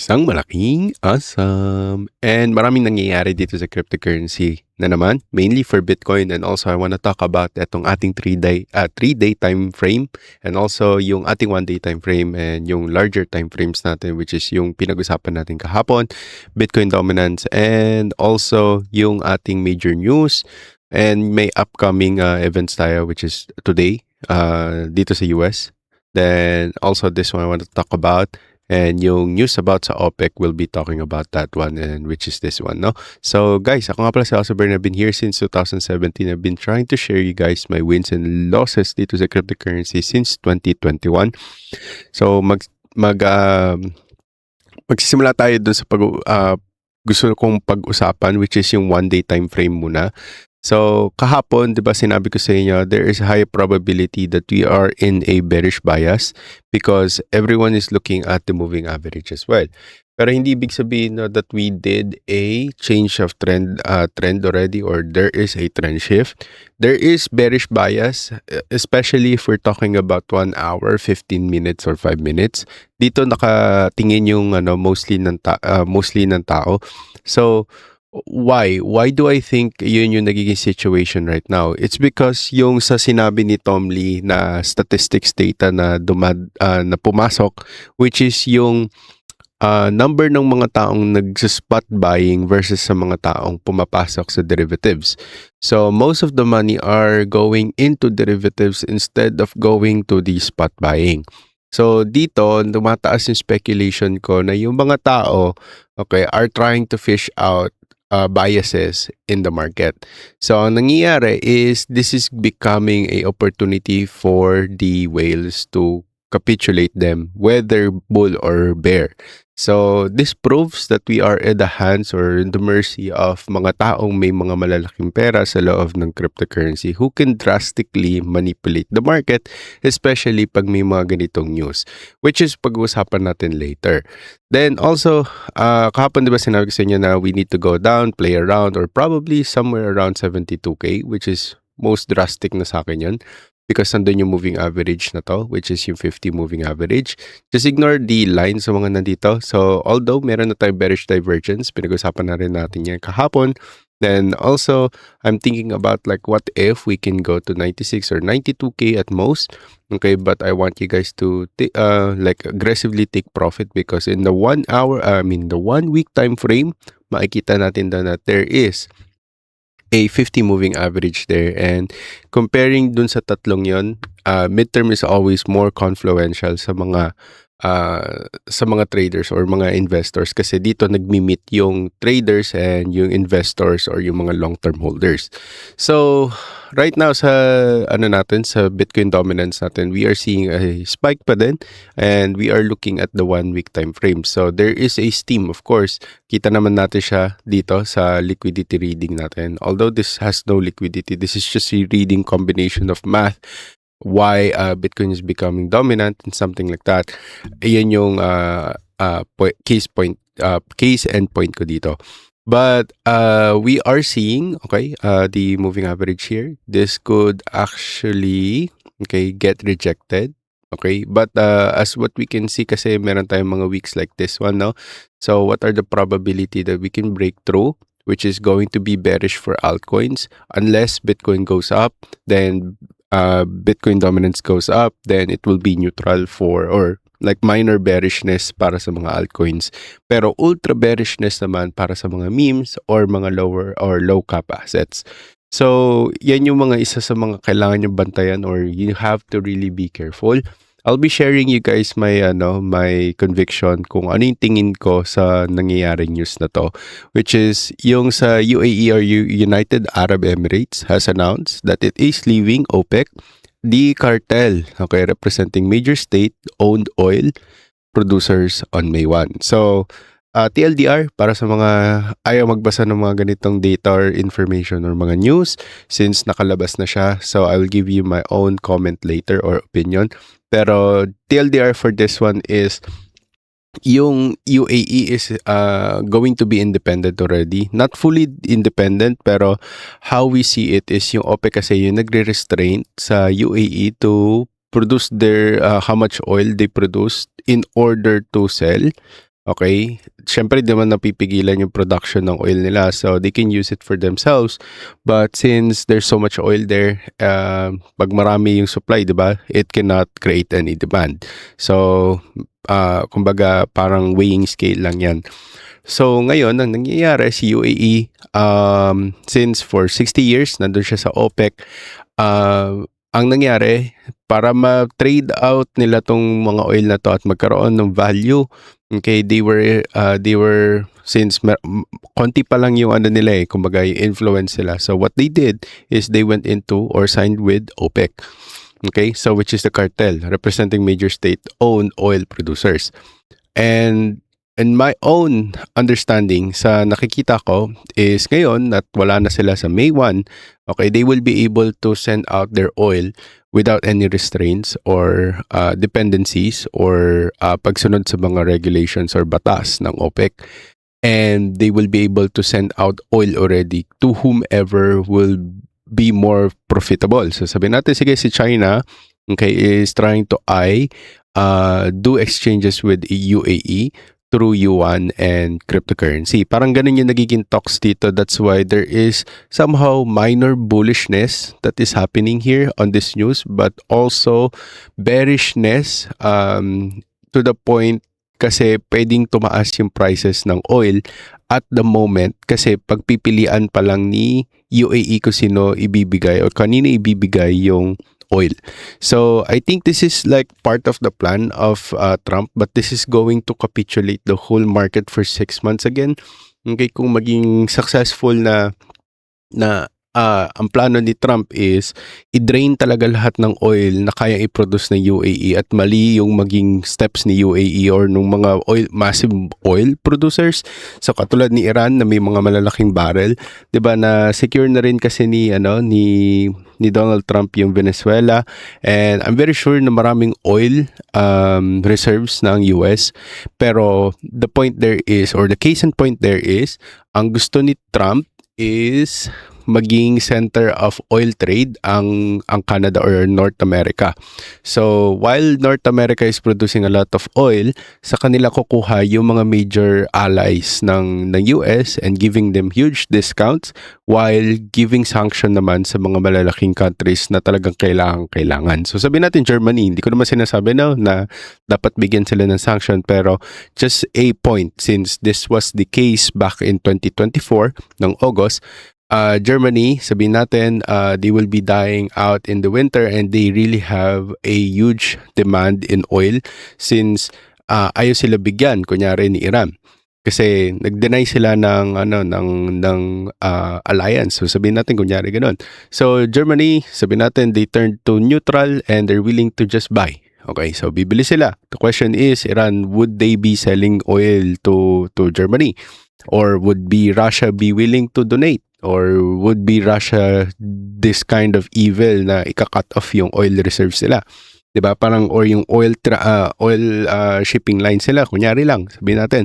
Isang malaking awesome. And maraming nangyayari dito sa cryptocurrency na naman, mainly for Bitcoin. And also, I want to talk about itong ating 3-day time frame, and also yung ating 1-day time frame, and yung larger time frames natin, which is yung pinag-usapan natin kahapon, Bitcoin dominance, and also yung ating major news. And may upcoming events tayo, which is today dito sa US. Then also this one I want to talk about. And yung news about sa OPEC, we'll be talking about that one, and which is this one, no? So guys, ako nga pala si Osborne. I've been here since 2017. I've been trying to share you guys my wins and losses dito sa cryptocurrency since 2021. So magsisimula tayo dun sa gusto kong pag-usapan, which is yung 1-day time frame muna. So, kahapon, di ba sinabi ko sa inyo, there is a high probability that we are in a bearish bias because everyone is looking at the moving average as well. Pero hindi ibig sabihin that we did a change of trend already, or there is a trend shift. There is bearish bias, especially if we're talking about 1 hour, 15 minutes, or 5 minutes. Dito nakatingin yung mostly ng tao. So, why do I think yun yung nagiging situation right now? It's because yung sa sinabi ni Tom Lee na statistics data na na pumasok, which is yung number ng mga taong nag-spot buying versus sa mga taong pumapasok sa derivatives. So most of the money are going into derivatives instead of going to the spot buying. So dito, tumataas yung speculation ko na yung mga tao, are trying to fish out biases in the market. So ang nangyayari is this is becoming a opportunity for the whales to capitulate them, whether bull or bear. So this proves that we are at the hands or in the mercy of mga taong may mga malalaking pera sa loob ng cryptocurrency who can drastically manipulate the market, especially pag may mga ganitong news, which is pag-uusapan natin later. Then also, kahapon diba sinabi ko sa inyo na we need to go down, play around, or probably somewhere around 72K, which is most drastic na sa akin yun. Because nandun yung moving average na to, which is yung 50 moving average. Just ignore the lines sa mga nandito. So, although meron na tayong bearish divergence, pinag-usapan na rin natin yan kahapon. Then also, I'm thinking about like what if we can go to 96 or 92K at most. Okay, but I want you guys to like aggressively take profit because in the 1 week time frame, makikita natin that there is a 50 moving average there, and comparing dun sa tatlong yon, midterm is always more confluential sa mga traders or mga investors kasi dito nagmi-meet yung traders and yung investors or yung mga long-term holders. So right now sa sa Bitcoin dominance natin, we are seeing a spike pa din, and we are looking at the 1 week time frame. So there is a steam, of course. Kita naman natin siya dito sa liquidity reading natin. Although this has no liquidity, this is just a reading combination of math why Bitcoin is becoming dominant and something like that. Ayan yung case and point ko dito. But we are seeing the moving average here. This could actually get rejected. But as what we can see kasi meron tayong mga weeks like this one, no? So what are the probability that we can break through, which is going to be bearish for altcoins unless Bitcoin goes up, then Bitcoin dominance goes up, then it will be neutral for, or like minor bearishness para sa mga altcoins, pero ultra bearishness naman para sa mga memes or mga lower or low cap assets. So yan yung mga isa sa mga kailangan nyo bantayan, or you have to really be careful. I'll be sharing you guys my my conviction kung ano yung tingin ko sa nangyayari news na to, which is yung sa UAE or United Arab Emirates has announced that it is leaving OPEC, the cartel, representing major state-owned oil producers on May 1. So, TLDR, para sa mga ayaw magbasa ng mga ganitong data or information or mga news, since nakalabas na siya, so I will give you my own comment later or opinion. Pero TLDR for this one is yung UAE is going to be independent already. Not fully independent, pero how we see it is yung OPEC kasi yung nagre-restrain sa UAE to produce their how much oil they produce in order to sell Okay? Siyempre, di naman napipigilan yung production ng oil nila. So, they can use it for themselves. But since there's so much oil there, pag marami yung supply, di ba? It cannot create any demand. So, kumbaga, parang weighing scale lang yan. So, ngayon, ang nangyayari si UAE, since for 60 years, nandun siya sa OPEC, ang nangyari, para ma-trade out nila tong mga oil na to at magkaroon ng value, okay, they were since konti pa lang yung ano nila kumbaga yung influence nila. So what they did is they went into or signed with OPEC. Okay, so which is the cartel representing major state-owned oil producers. And in my own understanding, sa nakikita ko is ngayon at wala na sila sa May 1, okay, they will be able to send out their oil without any restraints or dependencies or pagsunod sa mga regulations or batas ng OPEC. And they will be able to send out oil already to whomever will be more profitable. So sabi natin, sige, si China, okay, is trying to do exchanges with UAE through yuan and cryptocurrency. Parang ganun yung nagiging talks dito. That's why there is somehow minor bullishness that is happening here on this news, but also bearishness to the point kasi pwedeng tumaas yung prices ng oil at the moment kasi pagpipilian pa lang ni UAE kung sino ibibigay o kanino ibibigay yung oil. So I think this is like part of the plan of Trump, but this is going to capitulate the whole market for 6 months again. Okay, kung maging successful na ang plano ni Trump is i-drain talaga lahat ng oil na kaya i-produce ng UAE at mali yung maging steps ni UAE or nung mga massive oil producers. So katulad ni Iran na may mga malalaking barrel, 'di ba, na secure na rin kasi ni Donald Trump yung Venezuela, and I'm very sure na maraming oil reserves ng US, pero the point there is, or the case in point there is, ang gusto ni Trump is maging center of oil trade ang Canada or North America. So while North America is producing a lot of oil, sa kanila kukuha yung mga major allies ng US and giving them huge discounts while giving sanction naman sa mga malalaking countries na talagang kailangan. So sabi natin Germany, hindi ko naman sinasabi na dapat bigyan sila ng sanction, pero just a point, since this was the case back in 2024 ng August, Germany, sabihin natin, they will be dying out in the winter and they really have a huge demand in oil since ayaw sila bigyan kunyari ni Iran. Kasi nag-deny sila ng alliance. So sabihin natin kunyari ganun. So Germany, sabihin natin they turned to neutral and they're willing to just buy. Okay, so bibili sila. The question is, Iran, would they be selling oil to Germany? Or would Russia be willing to donate? Or would be Russia this kind of evil na ika-cut off yung oil reserves nila? 'Di ba? Parang or yung oil shipping lines nila, kunyari lang, sabihin natin.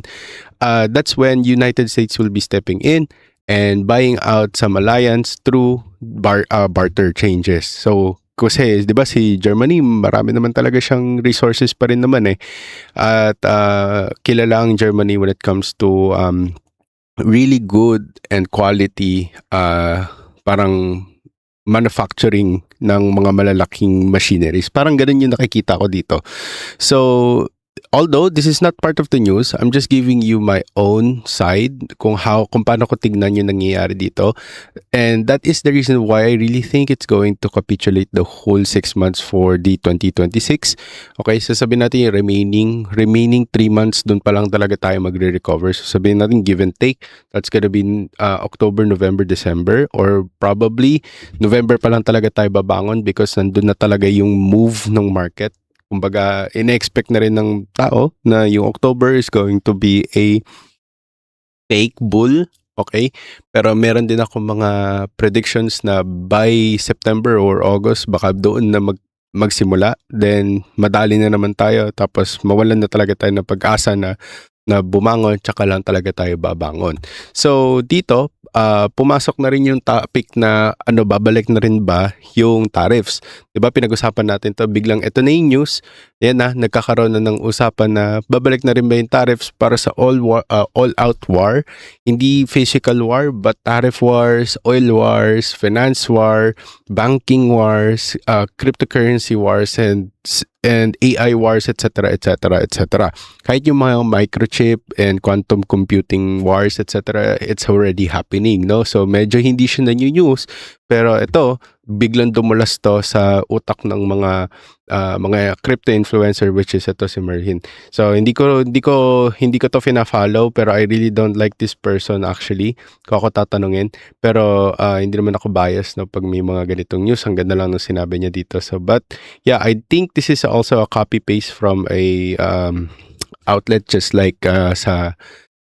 That's when United States will be stepping in and buying out some alliance through barter changes. So kasi 'di ba si Germany, marami naman talaga siyang resources pa rin naman at kilala ang Germany when it comes to really good and quality parang manufacturing ng mga malalaking machineries. Parang ganun yung nakikita ko dito. So although this is not part of the news, I'm just giving you my own side kung paano ko tignan yung nangyayari dito. And that is the reason why I really think it's going to capitulate the whole 6 months for the 2026. Okay, so sabihin natin yung remaining 3 months, dun pa lang talaga tayo magre-recover. So sabihin natin give and take, that's gonna be October, November, December, or probably November pa lang talaga tayo babangon because nandun na talaga yung move ng market. Kumbaga, ina-expect na rin ng tao na yung October is going to be a fake bull, okay? Pero meron din ako mga predictions na by September or August, baka doon na magsimula. Then, madali na naman tayo. Tapos, mawalan na talaga tayo ng pag-asa na na bumangon tsaka lang talaga tayo babangon. So dito, pumasok na rin yung topic na babalik na rin ba yung tariffs. 'Di ba pinag-usapan natin 'to, biglang ito na yung news, yan na, nagkakaroon na ng usapan na babalik na rin ba yung tariffs para sa all-out war. Hindi physical war, but tariff wars, oil wars, finance war, banking wars, cryptocurrency wars, and AI wars, etc., etc., etc. Kahit yung mga microchip and quantum computing wars, etc., it's already happening, no? So medyo hindi siya na-news, pero ito, biglang dumulas to sa utak ng mga crypto influencer, which is ito si Merlin. So hindi ko to fina-follow, pero I really don't like this person actually. Kung ako tatanungin, pero hindi naman ako bias, no, pag may mga ganitong news. Ang ganda lang ng sinabi niya dito. So but yeah, I think this is also a copy paste from a outlet just like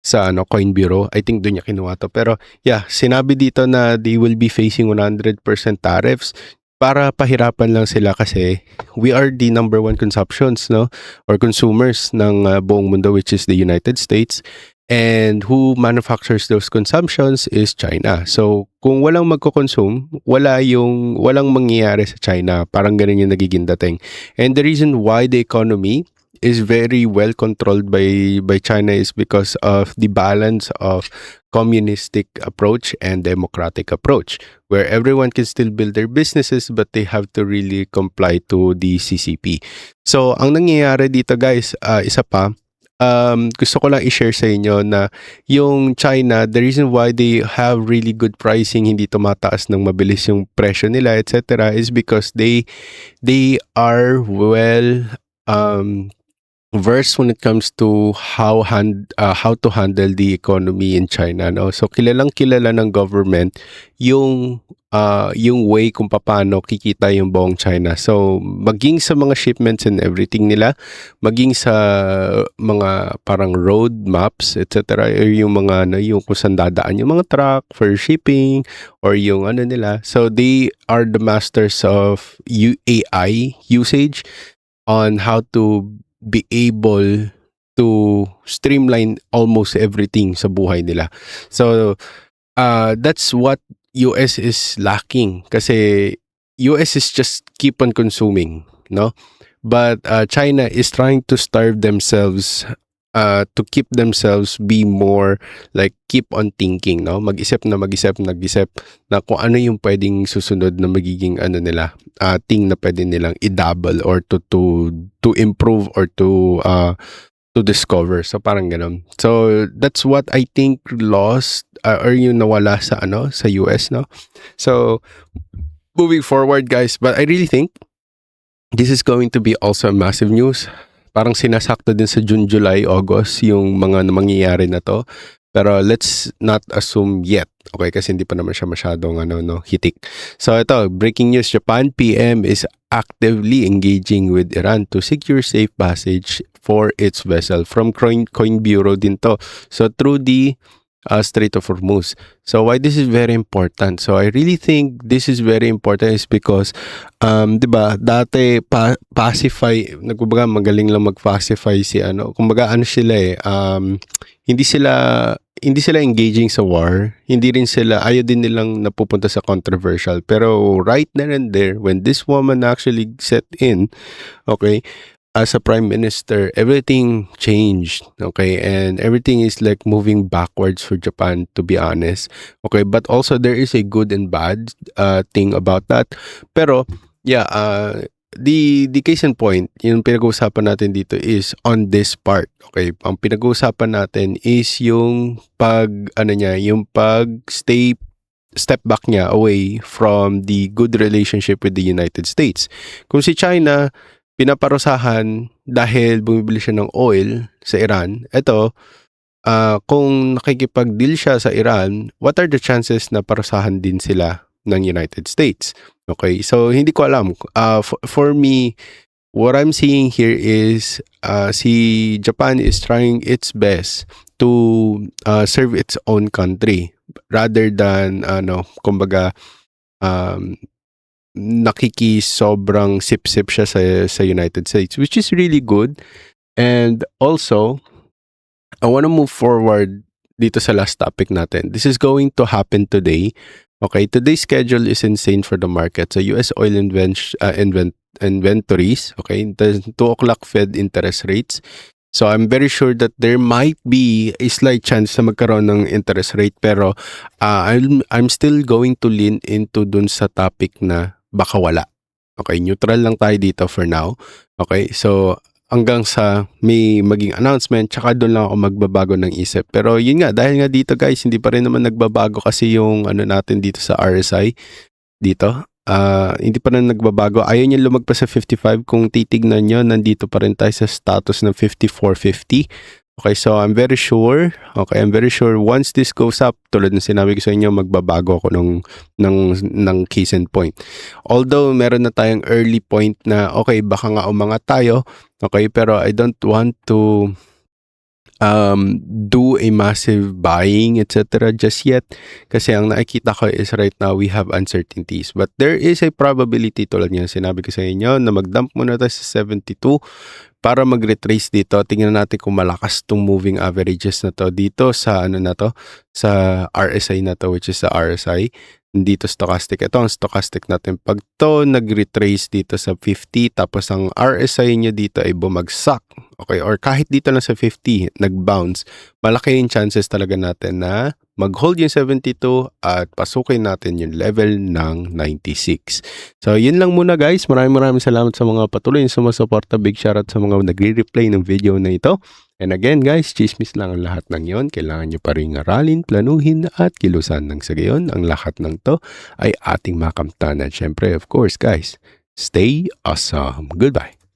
sa Coin Bureau. I think doon niya kinuha to. Pero yeah, sinabi dito na they will be facing 100% tariffs para pahirapan lang sila kasi we are the number one consumptions, no, or consumers ng buong mundo, which is the United States. And who manufactures those consumptions is China. So kung walang magko-consume, walang mangyayari sa China. Parang ganun yung nagiging dating. And the reason why the economy is very well controlled by China is because of the balance of communistic approach and democratic approach, where everyone can still build their businesses but they have to really comply to the CCP. So ang nangyayari dito guys, isa pa, gusto ko lang i-share sa inyo na yung China, the reason why they have really good pricing, hindi tumataas ng mabilis yung presyo nila, etc., is because they are well versed when it comes to how to handle the economy in China, no? So kilalang kilala ng government yung way kung paano kikita yung buong China. So maging sa mga shipments and everything nila, maging sa mga parang road maps, etc., or yung mga yung kung saan dadaan yung mga truck for shipping or yung nila. So they are the masters of AI usage on how to be able to streamline almost everything sa buhay nila. So that's what US is lacking kasi US is just keep on consuming, no? But China is trying to starve themselves to keep themselves be more like keep on thinking, no? Mag-isip na kung ano yung pwedeng susunod na magiging nila, thing na pwede nilang i-double or to improve or to discover. So parang ganun. So that's what I think lost or yung nawala sa sa US, no? So moving forward guys, but I really think this is going to be also a massive news. Parang sinasakto din sa June, July, August yung mga mangyayari na to. Pero let's not assume yet. Okay, kasi hindi pa naman siya masyadong hitik. So ito, breaking news, Japan PM is actively engaging with Iran to secure safe passage for its vessel. From Coin Bureau din to. So through the Strait of Hormuz. So why this is very important? So I really think this is very important is because 'di ba dati pacify, nagkumbaga magaling lang mag-pacify si kumbaga sila hindi sila engaging sa war, hindi rin sila, ayaw din nilang napupunta sa controversial. Pero right then and there, when this woman actually set in, okay, as a prime minister, everything changed, okay, and everything is like moving backwards for Japan, to be honest, okay, but also there is a good and bad thing about that. Pero yeah, the case in point, yung pinag-uusapan natin dito is on this part, okay. Ang pinag-uusapan natin is yung yung step back niya away from the good relationship with the United States. Kung si China pinaparusahan dahil bumibili siya ng oil sa Iran, ito, kung nakikipag-deal siya sa Iran, what are the chances na parusahan din sila ng United States? Okay, so hindi ko alam. For me, what I'm seeing here is si Japan is trying its best to serve its own country rather than kumbaga sobrang sip-sip siya sa United States, which is really good. And also I wanna move forward dito sa last topic natin. This is going to happen today. Okay, today's schedule is insane for the market. So US oil inventories, okay, the 2 o'clock Fed interest rates. So I'm very sure that there might be a slight chance na magkaroon ng interest rate, pero I'm still going to lean into dun sa topic na baka wala. Okay, neutral lang tayo dito for now. Okay, so hanggang sa may maging announcement, tsaka doon lang ako magbabago ng isip. Pero yun nga, dahil nga dito guys, hindi pa rin naman nagbabago kasi yung ano natin dito sa RSI dito. Hindi pa rin nagbabago. Ayaw niya lumagpas sa 55. Kung titignan nyo, nandito pa rin tayo sa status ng 54.50. Okay, so I'm very sure once this goes up, tulad ng sinabi ko sa inyo, magbabago ako ng case and point. Although meron na tayong early point na okay, baka nga umangat tayo, okay, pero I don't want to do a massive buying etc. just yet kasi ang nakikita ko is right now we have uncertainties, but there is a probability, tulad ng sinabi ko sa inyo, na mag-dump muna tayo sa 72 para mag-retrace dito. Tingnan natin kung malakas tong moving averages na to dito sa ano na to, sa RSI na to, which is sa RSI dito stochastic. Ito ang stochastic natin. Pag to nag-retrace dito sa 50 tapos ang RSI niya dito ay bumagsak, okay, or kahit dito lang sa 50 nag-bounce, malaki yung chances talaga natin na mag-hold yung 72 at pasukin natin yung level ng 96. So yun lang muna guys. Maraming salamat sa mga patuloy na sumusuporta. Big shoutout sa mga nagre-replay ng video na ito. And again guys, chismis lang ang lahat ng yon. Kailangan nyo pa rin aralin, planuhin at kilusan ng sa gayon. Ang lahat ng to ay ating makamtan. At syempre, of course guys, stay awesome. Goodbye.